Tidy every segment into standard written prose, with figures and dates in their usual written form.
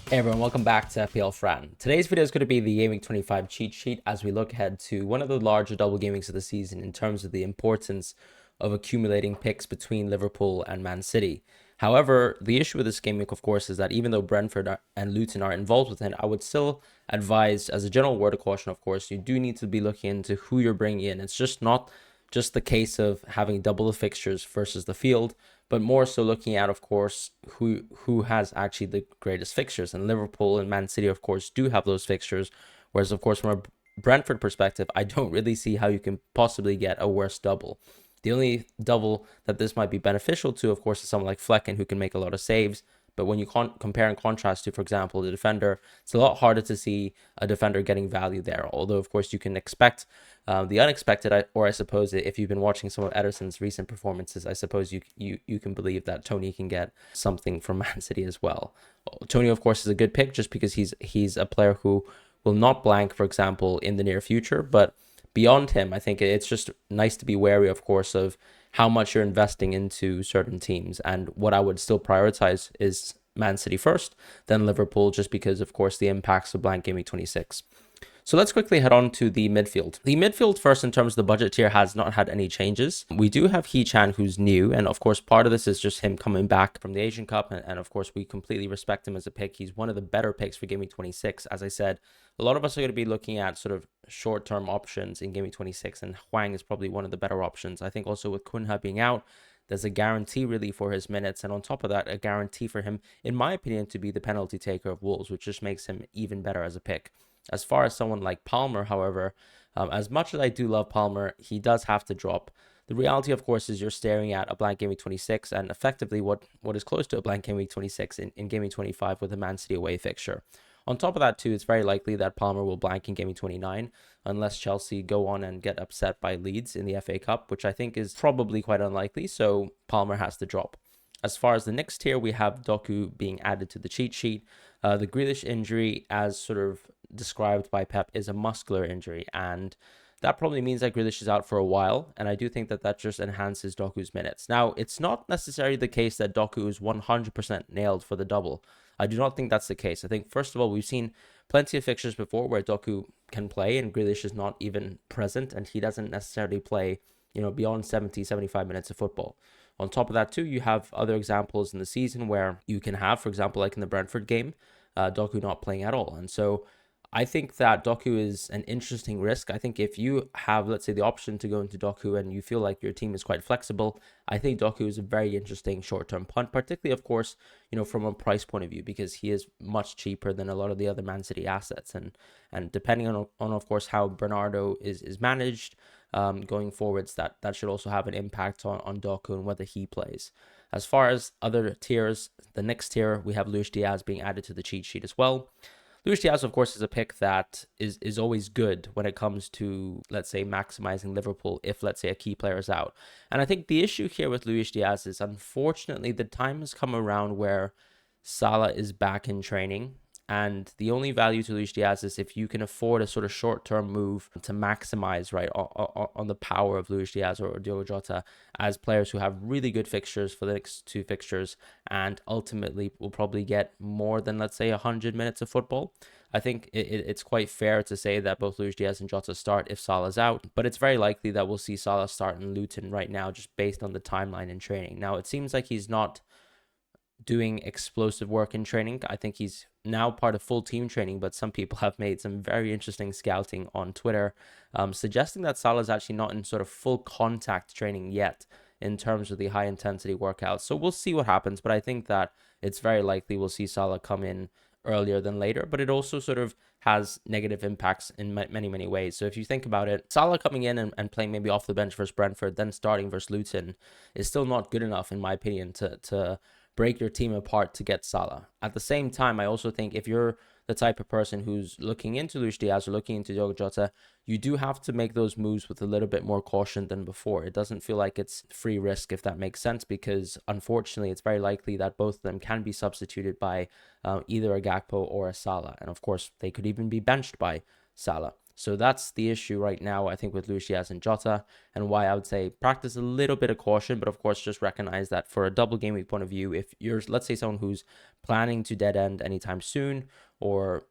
Hey everyone, welcome back to FPL Fran. Today's video is going to be the GameWeek 25 cheat sheet as we look ahead to one of the larger double game weeks of the season in terms of the importance of accumulating picks between Liverpool and Man City. However, the issue with this game week, of course, is that even though Brentford and Luton are involved with it, I would still advise, as a general word of caution, of course, you do need to be looking into who you're bringing in. It's just not just the case of having double the fixtures versus the field, but more so looking at, of course, who has actually the greatest fixtures. And Liverpool and Man City, of course, do have those fixtures. Whereas, of course, from a Brentford perspective, I don't really see how you can possibly get a worse double. The only double that this might be beneficial to, of course, is someone like Flecken, who can make a lot of saves. But when you compare and contrast to, for example, the defender, it's a lot harder to see a defender getting value there. Although, of course, you can expect the unexpected, or I suppose if you've been watching some of Ederson's recent performances, I suppose you can believe that Tony can get something from Man City as well. Tony, of course, is a good pick just because he's a player who will not blank, for example, in the near future. But beyond him, I think it's just nice to be wary, of course, of how much you're investing into certain teams. And what I would still prioritize is Man City first, then Liverpool, just because, of course, the impacts of blank game week 26. So let's quickly head on to the midfield. The midfield first, in terms of the budget tier, has not had any changes. We do have Hee-Chan, who's new, and of course part of this is just him coming back from the Asian Cup, and of course we completely respect him as a pick. He's one of the better picks for Game Week 26. As I said, a lot of us are going to be looking at sort of short-term options in Game Week 26, and Hwang is probably one of the better options. I think also with Cunha being out, there's a guarantee really for his minutes, and on top of that, a guarantee for him, in my opinion, to be the penalty taker of Wolves, which just makes him even better as a pick. As far as someone like Palmer, however, as much as I do love Palmer, he does have to drop. The reality, of course, is you're staring at a blank game week 26 and effectively what is close to a blank game week 26 in game week 25 with a Man City away fixture. On top of that, too, it's very likely that Palmer will blank in game week 29 unless Chelsea go on and get upset by Leeds in the FA Cup, which I think is probably quite unlikely, so Palmer has to drop. As far as the next tier, we have Doku being added to the cheat sheet. The Grealish injury, as sort of described by Pep, is a muscular injury, and that probably means that Grealish is out for a while, and I do think that that just enhances Doku's minutes. Now, it's not necessarily the case that Doku is 100% nailed for the double. I do not think that's the case. I think, first of all, we've seen plenty of fixtures before where Doku can play and Grealish is not even present, and he doesn't necessarily play, beyond 70, 75 minutes of football. On top of that, too, you have other examples in the season where you can have, for example, like in the Brentford game, Doku not playing at all. And so I think that Doku is an interesting risk. I think if you have, let's say, the option to go into Doku and you feel like your team is quite flexible, I think Doku is a very interesting short-term punt, particularly, of course, from a price point of view, because he is much cheaper than a lot of the other Man City assets. And depending on of course, how Bernardo is managed going forwards, that should also have an impact on Doku and whether he plays. As far as other tiers, the next tier, we have Luis Diaz being added to the cheat sheet as well. Luis Diaz, of course, is a pick that is always good when it comes to, let's say, maximizing Liverpool if, let's say, a key player is out. And I think the issue here with Luis Diaz is, unfortunately, the time has come around where Salah is back in training. And the only value to Luis Diaz is if you can afford a sort of short-term move to maximize, right, on the power of Luis Diaz or Diogo Jota as players who have really good fixtures for the next two fixtures and ultimately will probably get more than, let's say, 100 minutes of football. I think it's quite fair to say that both Luis Diaz and Jota start if Salah's out, but it's very likely that we'll see Salah start in Luton right now just based on the timeline in training. Now, it seems like he's not doing explosive work in training. I think he's now part of full team training, but some people have made some very interesting scouting on Twitter, suggesting that Salah is actually not in sort of full contact training yet in terms of the high intensity workouts. So we'll see what happens, but I think that it's very likely we'll see Salah come in earlier than later, but it also sort of has negative impacts in many, many ways. So if you think about it, Salah coming in and playing maybe off the bench versus Brentford, then starting versus Luton is still not good enough, in my opinion, to break your team apart to get Salah. At the same time, I also think if you're the type of person who's looking into Luis Diaz or looking into Diogo Jota, you do have to make those moves with a little bit more caution than before. It doesn't feel like it's free risk, if that makes sense, because unfortunately, it's very likely that both of them can be substituted by either a Gakpo or a Salah. And of course, they could even be benched by Salah. So that's the issue right now, I think, with Luis Diaz and Jota, and why I would say practice a little bit of caution, but of course, just recognize that for a double game week point of view, if you're, let's say, someone who's planning to dead end anytime soon, or,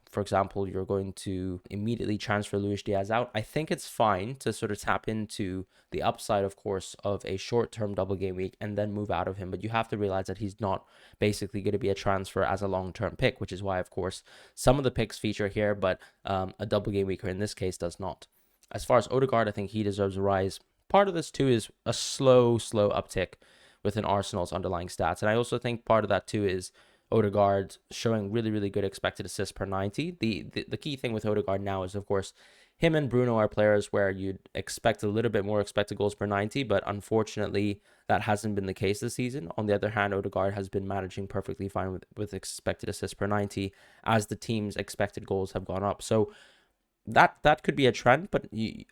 for example, you're going to immediately transfer Luis Diaz out, I think it's fine to sort of tap into the upside, of course, of a short-term double game week and then move out of him. But you have to realize that he's not basically going to be a transfer as a long-term pick, which is why, of course, some of the picks feature here, but a double game week in this case does not. As far as Odegaard, I think he deserves a rise. Part of this too is a slow uptick within Arsenal's underlying stats. And I also think part of that too is Odegaard showing really good expected assists per 90. The key thing with Odegaard now is, of course, him and Bruno are players where you'd expect a little bit more expected goals per 90, but unfortunately, that hasn't been the case this season. On the other hand, Odegaard has been managing perfectly fine with expected assists per 90 as the team's expected goals have gone up. So that could be a trend, but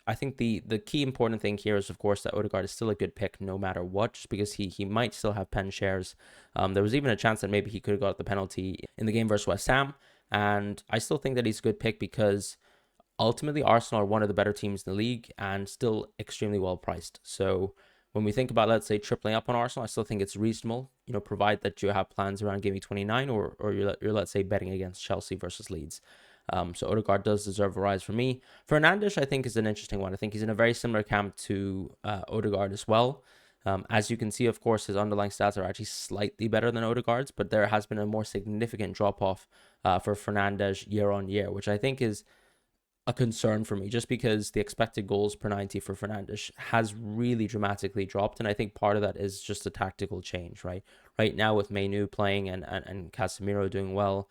I think the key important thing here is, of course, that Odegaard is still a good pick no matter what, just because he might still have pen shares. There was even a chance that maybe he could have got the penalty in the game versus West Ham, and I still think that he's a good pick because ultimately Arsenal are one of the better teams in the league and still extremely well priced. So when we think about, let's say, tripling up on Arsenal, I still think it's reasonable, provide that you have plans around game week 29 or you're let's say, betting against Chelsea versus Leeds. So Odegaard does deserve a rise for me. Fernandes, I think, is an interesting one. I think he's in a very similar camp to Odegaard as well. As you can see, of course, his underlying stats are actually slightly better than Odegaard's, but there has been a more significant drop-off for Fernandes year on year, which I think is a concern for me, just because the expected goals per 90 for Fernandes has really dramatically dropped. And I think part of that is just a tactical change, right? Right now with Mainu playing and Casemiro doing well,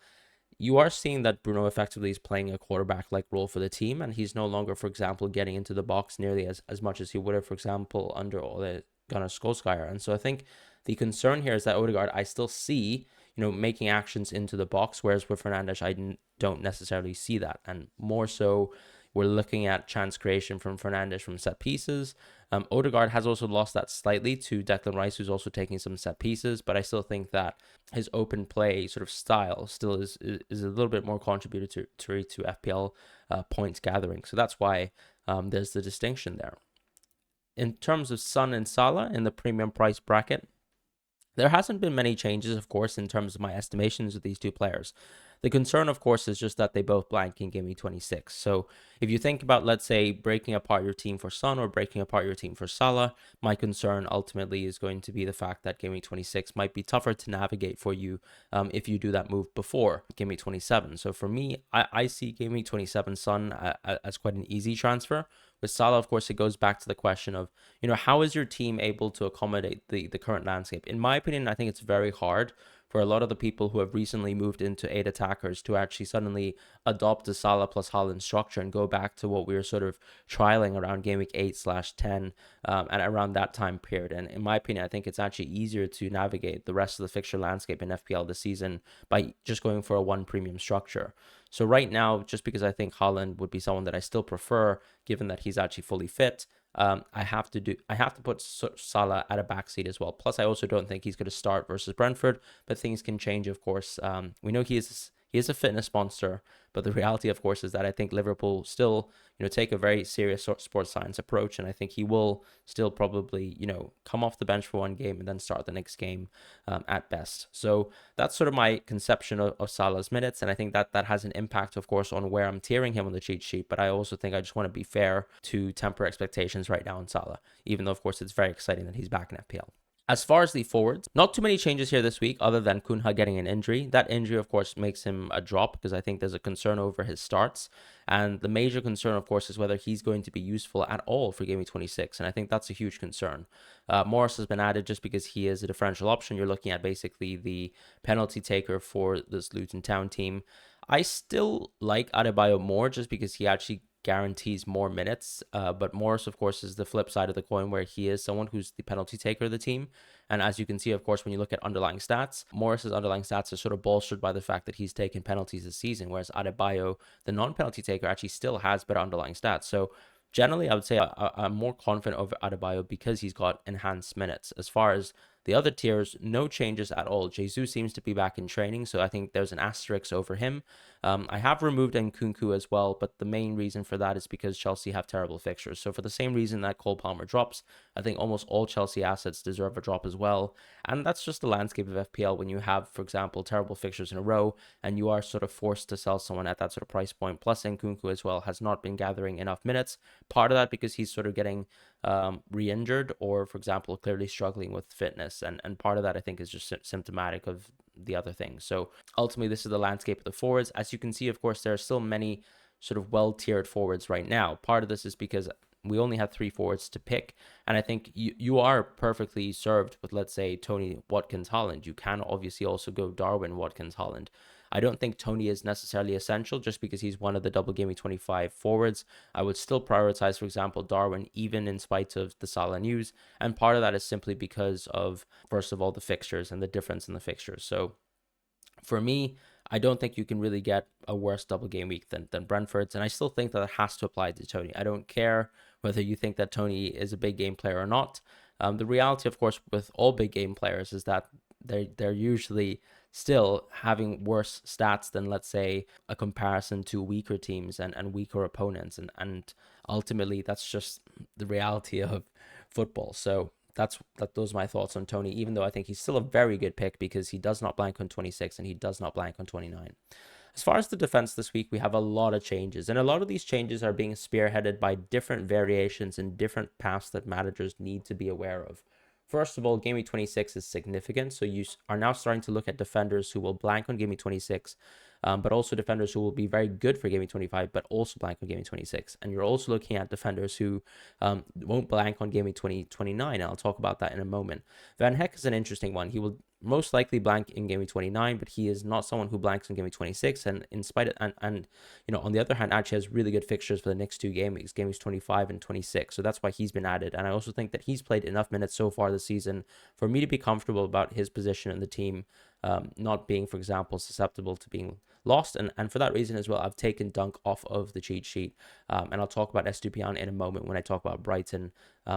you are seeing that Bruno effectively is playing a quarterback-like role for the team, and he's no longer, for example, getting into the box nearly as much as he would have, for example, under Ole Gunnar Solskjaer. And so I think the concern here is that Odegaard, I still see, making actions into the box, whereas with Fernandes, I don't necessarily see that. And more so, we're looking at chance creation from Fernandes from set pieces. Odegaard has also lost that slightly to Declan Rice, who's also taking some set pieces, but I still think that his open play sort of style still is a little bit more contributory to FPL points gathering. So that's why there's the distinction there. In terms of Son and Salah in the premium price bracket, there hasn't been many changes, of course, in terms of my estimations of these two players. The concern, of course, is just that they both blank in Game Week 26. So if you think about, let's say, breaking apart your team for Son or breaking apart your team for Salah, my concern ultimately is going to be the fact that Game Week 26 might be tougher to navigate for you if you do that move before Game Week 27. So for me, I see Game Week 27 Son as quite an easy transfer. With Salah, of course, it goes back to the question of, how is your team able to accommodate the current landscape? In my opinion, I think it's very hard for a lot of the people who have recently moved into 8 attackers to actually suddenly adopt the Salah plus Haaland structure and go back to what we were sort of trialing around Game Week 8/10 and around that time period. And in my opinion, I think it's actually easier to navigate the rest of the fixture landscape in FPL this season by just going for a one premium structure. So right now, just because I think Haaland would be someone that I still prefer, given that he's actually fully fit, I have to put Salah at a backseat as well. Plus, I also don't think he's going to start versus Brentford, but things can change, of course. We know he is a fitness monster, but the reality, of course, is that I think Liverpool still, take a very serious sports science approach, and I think he will still probably, come off the bench for one game and then start the next game at best. So that's sort of my conception of Salah's minutes, and I think that has an impact, of course, on where I'm tiering him on the cheat sheet. But I also think I just want to be fair to temper expectations right now on Salah, even though, of course, it's very exciting that he's back in FPL. As far as the forwards, not too many changes here this week other than Cunha getting an injury. That injury, of course, makes him a drop because I think there's a concern over his starts. And the major concern, of course, is whether he's going to be useful at all for Game Week 26. And I think that's a huge concern. Morris has been added just because he is a differential option. You're looking at basically the penalty taker for this Luton Town team. I still like Adebayo more just because he actually guarantees more minutes, but Morris, of course, is the flip side of the coin, where he is someone who's the penalty taker of the team. And as you can see, of course, when you look at underlying stats, Morris's underlying stats are sort of bolstered by the fact that he's taken penalties this season, whereas Adebayo, the non-penalty taker, actually still has better underlying stats. So generally, I would say I'm more confident over Adebayo because he's got enhanced minutes. As far as The other tiers, no changes at all. Jesus seems to be back in training, so I think there's an asterisk over him. I have removed Nkunku as well, but the main reason for that is because Chelsea have terrible fixtures. So for the same reason that Cole Palmer drops, I think almost all Chelsea assets deserve a drop as well. And that's just the landscape of FPL when you have, for example, terrible fixtures in a row, and you are sort of forced to sell someone at that sort of price point. Plus Nkunku as well has not been gathering enough minutes. Part of that because he's sort of getting re-injured, or for example clearly struggling with fitness, and part of that I think is just symptomatic of the other things. So ultimately this is the landscape of the forwards. As you can see, of course, there are still many sort of well-tiered forwards right now. Part of this is because we only have 3 forwards to pick, and I think you are perfectly served with, let's say, Tony, Watkins, Haaland. You can obviously also go Darwin, Watkins, Haaland. I don't think Tony is necessarily essential just because he's one of the double gaming 25 forwards. I would still prioritize, for example, Darwin, even in spite of the Salah news. And part of that is simply because of, first of all, the fixtures and the difference in the fixtures. So for me, I don't think you can really get a worse double game week than Brentford's. And I still think that it has to apply to Tony. I don't care whether you think that Tony is a big game player or not. The reality, of course, with all big game players is that they're usually still having worse stats than, let's say, a comparison to weaker teams and weaker opponents. And ultimately, that's just the reality of football. So those are my thoughts on Tony, even though I think he's still a very good pick because he does not blank on 26 and he does not blank on 29. As far as the defense this week, we have a lot of changes, and a lot of these changes are being spearheaded by different variations and different paths that managers need to be aware of. First of all, Game Week 26 is significant, so you are now starting to look at defenders who will blank on Game Week 26, but also defenders who will be very good for Game Week 25, but also blank on Game Week 26. And you're also looking at defenders who won't blank on Game Week 29, and I'll talk about that in a moment. Van Heck is an interesting one. He will most likely blank in Game Week 29, but he is not someone who blanks in Game Week 26, and in spite of, and you know, on the other hand, actually has really good fixtures for the next 2 game weeks, Game Weeks 25 and 26, so that's why he's been added. And I also think that he's played enough minutes so far this season for me to be comfortable about his position in the team, not being, for example, susceptible to being lost, and for that reason as well, I've taken Dunk off of the cheat sheet, and I'll talk about Estupiñán in a moment when I talk about Brighton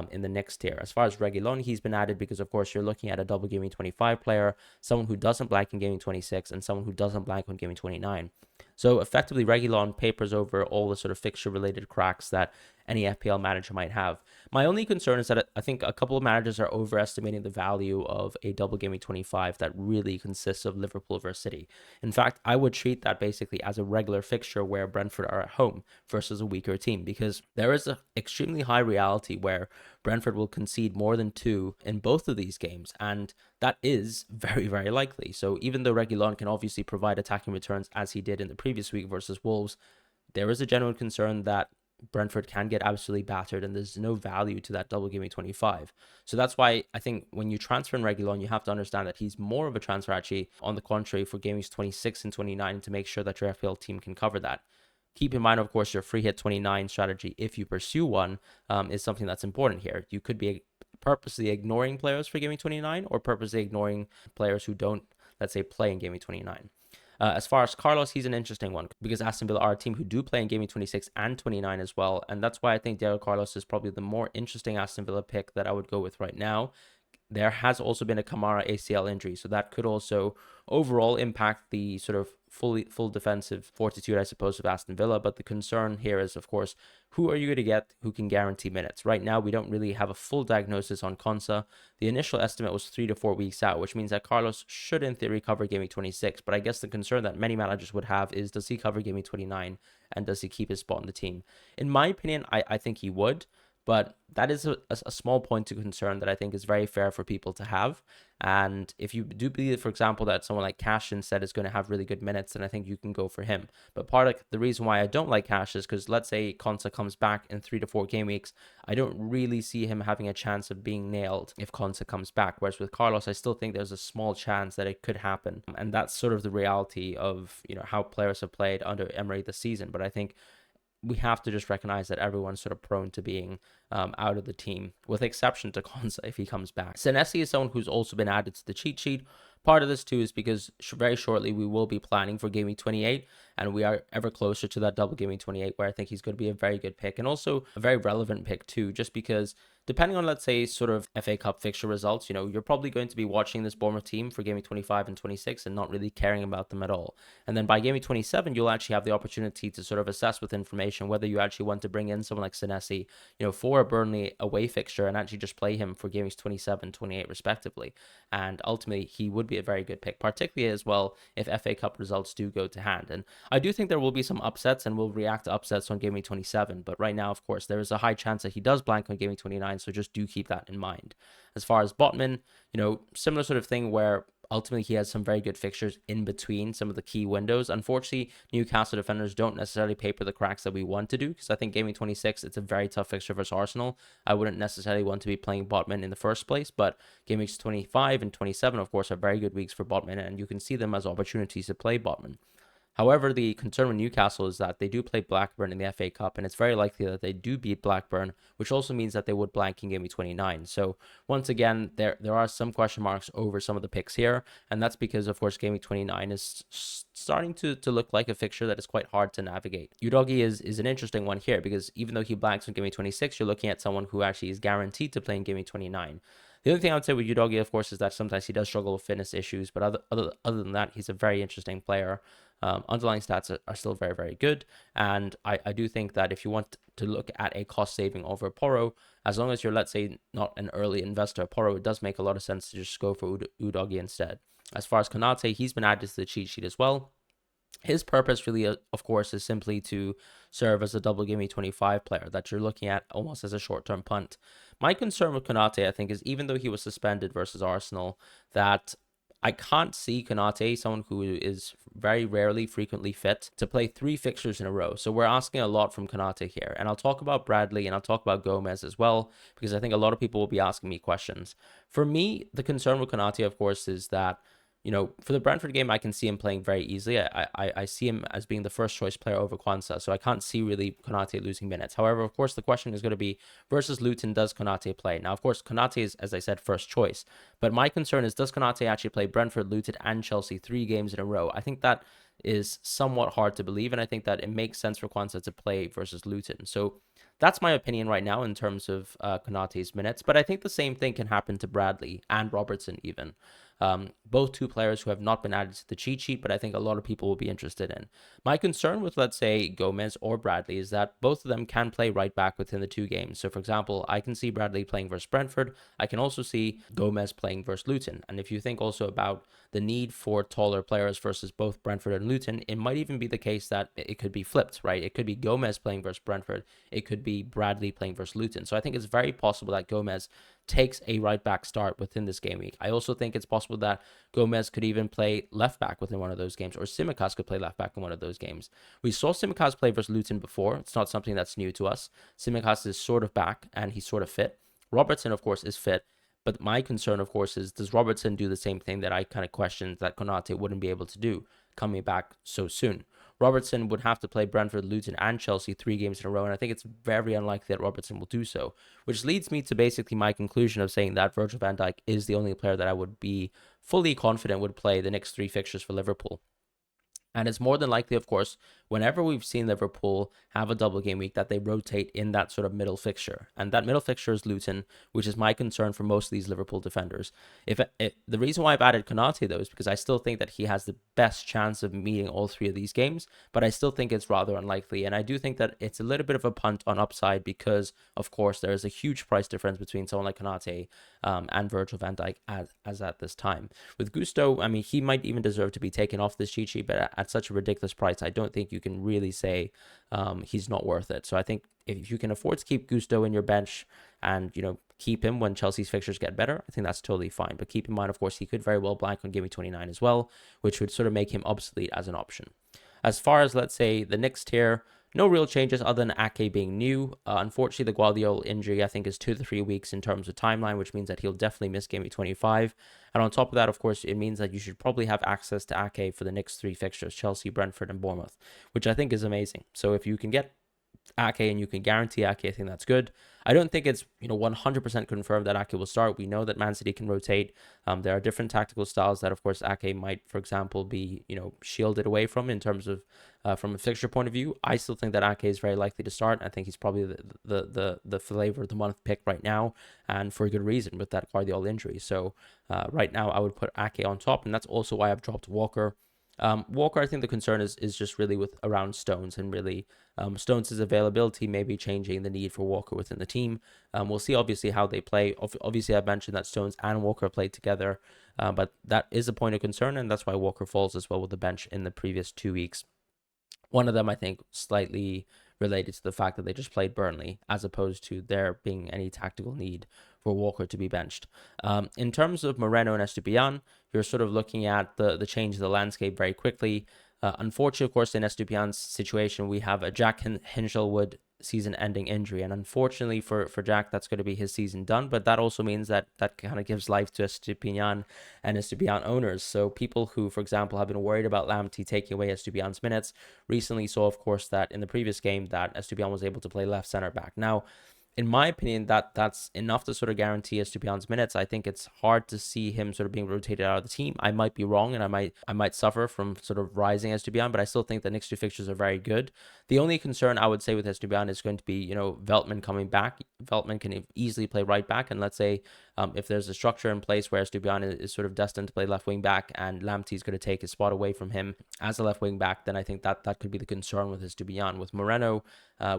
in the next tier. As far as Reguilón, he's been added because, of course, you're looking at a double gaming 25 player, someone who doesn't blank in gaming 26, and someone who doesn't blank on gaming 29. So effectively, Reguilón papers over all the sort of fixture-related cracks that any FPL manager might have. My only concern is that I think a couple of managers are overestimating the value of a double gaming 25 that really consists of Liverpool versus City. In fact, I would treat that basically as a regular fixture where Brentford are at home versus a weaker team, because there is an extremely high reality where Brentford will concede more than 2 in both of these games, and that is very, very likely. So even though Reguilón can obviously provide attacking returns as he did in the previous week versus Wolves, there is a genuine concern that Brentford can get absolutely battered, and there's no value to that double gaming 25. So that's why I think when you transfer in Reguilón, you have to understand that he's more of a transfer actually, on the contrary, for gamings 26 and 29 to make sure that your FPL team can cover that. Keep in mind, of course, your free hit 29 strategy, if you pursue one, is something that's important here. You could be purposely ignoring players for gaming 29, or purposely ignoring players who don't, let's say, play in gaming 29. As far as Carlos, he's an interesting one because Aston Villa are a team who do play in gaming 26 and 29 as well. And that's why I think Diego Carlos is probably the more interesting Aston Villa pick that I would go with right now. There has also been a Kamara ACL injury, so that could also overall impact the sort of full defensive fortitude, I suppose, of Aston Villa. But the concern here is, of course, who are you going to get who can guarantee minutes? Right now, we don't really have a full diagnosis on Konsa. The initial estimate was 3 to 4 weeks out, which means that Carlos should, in theory, cover gaming 26. But I guess the concern that many managers would have is, does he cover gaming 29, and does he keep his spot in the team? In my opinion, I think he would. But that is a small point to concern that I think is very fair for people to have. And if you do believe, for example, that someone like Cash instead is going to have really good minutes, then I think you can go for him. But part of the reason why I don't like Cash is because, let's say Konsa comes back in 3 to 4 game weeks, I don't really see him having a chance of being nailed if Konsa comes back. Whereas with Carlos, I still think there's a small chance that it could happen. And that's sort of the reality of, you know, how players have played under Emery this season. But I think we have to just recognize that everyone's sort of prone to being out of the team, with exception to Konsa if he comes back. Senesi is someone who's also been added to the cheat sheet. Part of this too is because very shortly we will be planning for Game Week 28, and we are ever closer to that double game week 28, where I think he's going to be a very good pick, and also a very relevant pick too, just because depending on, let's say, sort of FA Cup fixture results, you're probably going to be watching this Bournemouth team for game week 25 and 26 and not really caring about them at all. And then by game week 27, you'll actually have the opportunity to sort of assess with information whether you actually want to bring in someone like Senesi, for a Burnley away fixture and actually just play him for game weeks 27, 28 respectively. And ultimately, he would be a very good pick, particularly as well if FA Cup results do go to hand. And I do think there will be some upsets, and we'll react to upsets on game week 27. But right now, of course, there is a high chance that he does blank on game week 29, so just do keep that in mind. As far as Botman, similar sort of thing where ultimately he has some very good fixtures in between some of the key windows. Unfortunately, Newcastle defenders don't necessarily paper the cracks that we want to do, because I think game week 26, it's a very tough fixture versus Arsenal. I wouldn't necessarily want to be playing Botman in the first place, but game weeks 25 and 27, of course, are very good weeks for Botman, and you can see them as opportunities to play Botman. However, the concern with Newcastle is that they do play Blackburn in the FA Cup, and it's very likely that they do beat Blackburn, which also means that they would blank in game week 29. So once again, there are some question marks over some of the picks here, and that's because, of course, game week 29 is starting to look like a fixture that is quite hard to navigate. Udogie is an interesting one here, because even though he blanks in game week 26, you're looking at someone who actually is guaranteed to play in game week 29. The only thing I would say with Udogie, of course, is that sometimes he does struggle with fitness issues, but other than that, he's a very interesting player. Underlying stats are still very, very good. And I do think that if you want to look at a cost saving over Porro, as long as you're, let's say, not an early investor, Porro, it does make a lot of sense to just go for Udogie instead. As far as Konate, he's been added to the cheat sheet as well. His purpose really, of course, is simply to serve as a double game week 25 player that you're looking at almost as a short-term punt. My concern with Konate, I think, is even though he was suspended versus Arsenal, that I can't see Konate, someone who is very rarely, frequently fit, to play 3 fixtures in a row. So we're asking a lot from Konate here. And I'll talk about Bradley and I'll talk about Gomez as well, because I think a lot of people will be asking me questions. For me, the concern with Konate, of course, is that for the Brentford game, I can see him playing very easily. I see him as being the first choice player over Kwanzaa, so I can't see really Konate losing minutes. However, of course, the question is going to be versus Luton, does Konate play? Now, of course, Konate is, as I said, first choice, but my concern is, does Konate actually play Brentford, Luton, and Chelsea 3 games in a row? I think that is somewhat hard to believe, and I think that it makes sense for Kwanzaa to play versus Luton. So that's my opinion right now in terms of Konate's minutes, but I think the same thing can happen to Bradley and Robertson even. Both 2 players who have not been added to the cheat sheet, but I think a lot of people will be interested in. My concern with, let's say, Gomez or Bradley is that both of them can play right back within the 2 games. So, for example, I can see Bradley playing versus Brentford. I can also see Gomez playing versus Luton. And if you think also about the need for taller players versus both Brentford and Luton, it might even be the case that it could be flipped, right? It could be Gomez playing versus Brentford. It could be Bradley playing versus Luton. So I think it's very possible that Gomez takes a right back start within this game week. I also think it's possible that Gomez could even play left back within one of those games, or Tsimikas could play left back in one of those games. We saw Tsimikas play versus Luton before. It's not something that's new to us. Tsimikas is sort of back and he's sort of fit. Robertson, of course, is fit. But my concern, of course, is does Robertson do the same thing that I kind of questioned that Konate wouldn't be able to do coming back so soon? Robertson would have to play Brentford, Luton, and Chelsea 3 games in a row, and I think it's very unlikely that Robertson will do so, which leads me to basically my conclusion of saying that Virgil van Dijk is the only player that I would be fully confident would play the next 3 fixtures for Liverpool. And it's more than likely, of course, whenever we've seen Liverpool have a double game week, that they rotate in that sort of middle fixture. And that middle fixture is Luton, which is my concern for most of these Liverpool defenders. The reason why I've added Konate, though, is because I still think that he has the best chance of meeting all 3 of these games, but I still think it's rather unlikely. And I do think that it's a little bit of a punt on upside because, of course, there is a huge price difference between someone like Konate and Virgil van Dijk as at this time. With Gusto, I mean, he might even deserve to be taken off this cheat sheet, but at such a ridiculous price, I don't think you can really say he's not worth it. So I think if you can afford to keep Gusto in your bench and, keep him when Chelsea's fixtures get better, I think that's totally fine. But keep in mind, of course, he could very well blank on game week 29 as well, which would sort of make him obsolete as an option. As far as, let's say, the next tier, no real changes other than Ake being new. Unfortunately, the Guardiola injury, I think, is 2 to 3 weeks in terms of timeline, which means that he'll definitely miss game week 25. And on top of that, of course, it means that you should probably have access to Ake for the next 3 fixtures, Chelsea, Brentford, and Bournemouth, which I think is amazing. So if you can get Ake and you can guarantee Ake, I think that's good. I don't think it's 100% confirmed that Ake will start. We know that Man City can rotate. There are different tactical styles that, of course, Ake might, for example, be shielded away from in terms of from a fixture point of view. I still think that Ake is very likely to start. I think he's probably the flavor of the month pick right now, and for a good reason with that Guardiola injury. So right now I would put Ake on top, and that's also why I've dropped Walker. Walker, I think the concern is just really with around Stones, and really Stones' availability may be changing the need for Walker within the team. We'll see obviously how they play. Obviously, I've mentioned that Stones and Walker played together, but that is a point of concern, and that's why Walker falls as well with the bench in the previous 2 weeks. One of them, I think, slightly related to the fact that they just played Burnley, as opposed to there being any tactical need for Walker to be benched. In terms of Moreno and Estupiñán, you're sort of looking at the change of the landscape very quickly. Unfortunately, of course, in Estupiñán's situation, we have a Jack Hinshelwood season-ending injury, and unfortunately for Jack, that's going to be his season done. But that also means that kind of gives life to Estupiñán and Estupiñán owners. So people who, for example, have been worried about Lamptey taking away Estupiñán's minutes recently saw, of course, that in the previous game that Estupiñán was able to play left center back. Now, in my opinion, that's enough to sort of guarantee Estupiñán's minutes. I think it's hard to see him sort of being rotated out of the team. I might be wrong, and I might suffer from sort of rising Estupiñán, but I still think the next two fixtures are very good. The only concern I would say with Estupiñán is going to be, Veltman coming back. Veltman can easily play right back, and let's say if there's a structure in place where Estupiñán is sort of destined to play left wing back, and Lamptey is going to take his spot away from him as a left wing back, then I think that could be the concern with Estupiñán. With Moreno,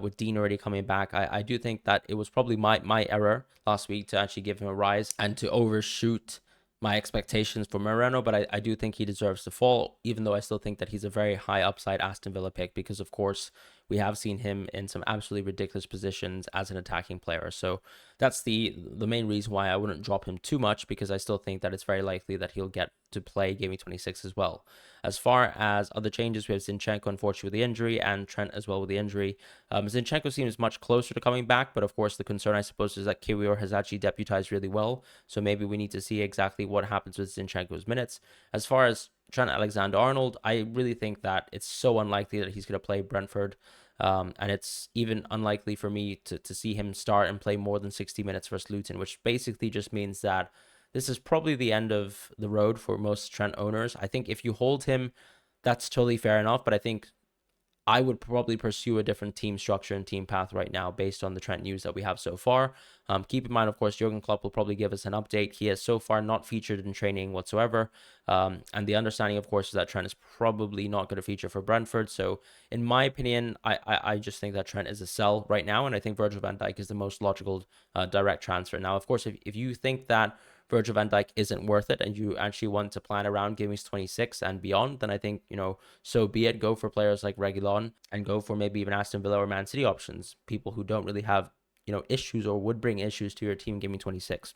with Dean already coming back, I do think that it was probably my error last week to actually give him a rise and to overshoot my expectations for Moreno, but I do think he deserves to fall, even though I still think that he's a very high upside Aston Villa pick, because of course we have seen him in some absolutely ridiculous positions as an attacking player. So that's the main reason why I wouldn't drop him too much, because I still think that it's very likely that he'll get to play Game Week 26 as well. As far as other changes, we have Zinchenko, unfortunately, with the injury, and Trent as well with the injury. Zinchenko seems much closer to coming back, but of course the concern, I suppose, is that Kiwior has actually deputized really well, so maybe we need to see exactly what happens with Zinchenko's minutes. As far as Trent Alexander-Arnold, I really think that it's so unlikely that he's going to play Brentford. And it's even unlikely for me to see him start and play more than 60 minutes versus Luton, which basically just means that this is probably the end of the road for most Trent owners. I think if you hold him, that's totally fair enough, but I think I would probably pursue a different team structure and team path right now based on the Trent news that we have so far. Keep in mind, of course, Jurgen Klopp will probably give us an update. He has so far not featured in training whatsoever. And the understanding, of course, is that Trent is probably not going to feature for Brentford. So in my opinion, I just think that Trent is a sell right now. And I think Virgil van Dijk is the most logical direct transfer. Now, of course, if you think that Virgil van Dijk isn't worth it and you actually want to plan around Game Week 26 and beyond, then I think, so be it. Go for players like Reguilon and go for maybe even Aston Villa or Man City options, people who don't really have, issues or would bring issues to your team Game Week 26.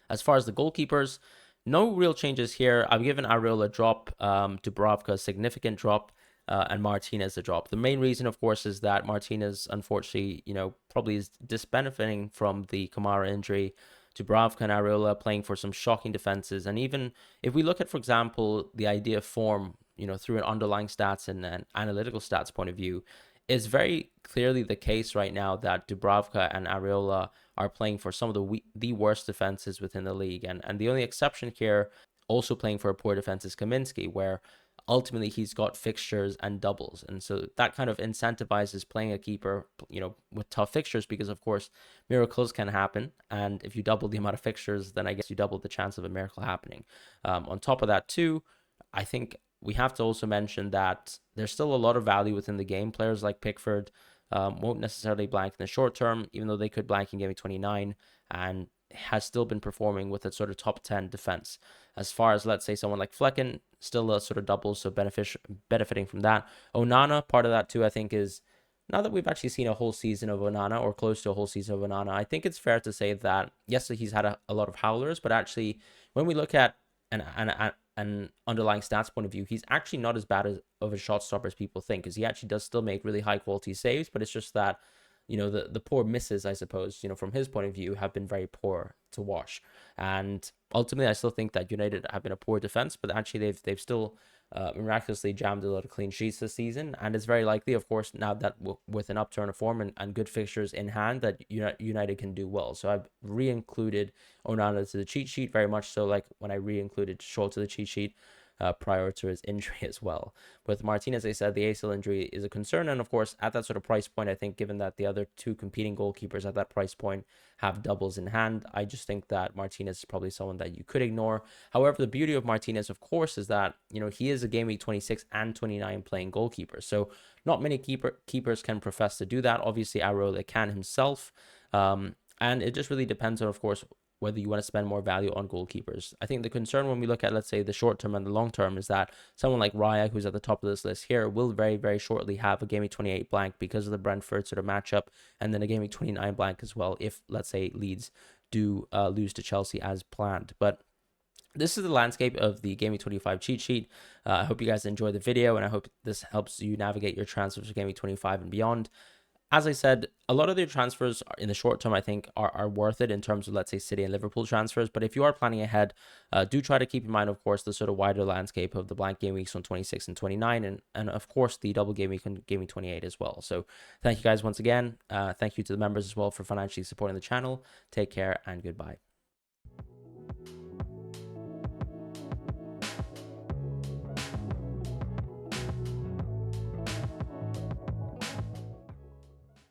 As far as the goalkeepers, no real changes here. I've given Areola a drop, Dubravka a significant drop, and Martinez a drop. The main reason, of course, is that Martinez, unfortunately, probably is disbenefiting from the Kamara injury. Dubravka and Areola playing for some shocking defenses. And even if we look at, for example, the idea of form, through an underlying stats and an analytical stats point of view, it's very clearly the case right now that Dubravka and Areola are playing for some of the worst defenses within the league. And the only exception here, also playing for a poor defense, is Kaminsky, where ultimately he's got fixtures and doubles, and so that kind of incentivizes playing a keeper with tough fixtures, because of course miracles can happen, and if you double the amount of fixtures, then I guess you double the chance of a miracle happening. On top of that too, I think we have to also mention that there's still a lot of value within the game. Players like Pickford won't necessarily blank in the short term, even though they could blank in Game Week 29, and has still been performing with a sort of top 10 defense. As far as, let's say, someone like Flecken, still a sort of double, so benefiting from that. Onana, part of that too, I think, is now that we've actually seen a whole season of Onana, or close to a whole season of Onana, I think it's fair to say that, yes, he's had a lot of howlers, but actually, when we look at an underlying stats point of view, he's actually not as bad of a shot stopper as people think, because he actually does still make really high quality saves, but it's just that the poor misses, I suppose, from his point of view, have been very poor to watch. And ultimately, I still think that United have been a poor defense, but actually they've still miraculously jammed a lot of clean sheets this season. And it's very likely, of course, now that with an upturn of form and good fixtures in hand, that United can do well. So I've re-included Onana to the cheat sheet, very much so like when I re-included Shaw to the cheat sheet prior to his injury as well. With Martinez, they said the ACL injury is a concern. And of course, at that sort of price point, I think given that the other two competing goalkeepers at that price point have doubles in hand, I just think that Martinez is probably someone that you could ignore. However, the beauty of Martinez, of course, is that, he is a game week 26 and 29 playing goalkeeper. So not many keepers can profess to do that. Obviously, Areola can himself. And it just really depends on, of course, whether you want to spend more value on goalkeepers. I think the concern when we look at, let's say, the short term and the long term is that someone like Raya, who's at the top of this list here, will very, very shortly have a game week 28 blank because of the Brentford sort of matchup, and then a game week 29 blank as well if, let's say, Leeds do lose to Chelsea as planned. But this is the landscape of the Game Week 25 cheat sheet. I hope you guys enjoy the video, and I hope this helps you navigate your transfers for Game Week 25 and beyond. As I said, a lot of the transfers in the short term, I think, are worth it in terms of, let's say, City and Liverpool transfers. But if you are planning ahead, do try to keep in mind, of course, the sort of wider landscape of the blank game weeks on 26 and 29, and of course, the double game week on game week 28 as well. So thank you guys once again. Thank you to the members as well for financially supporting the channel. Take care and goodbye.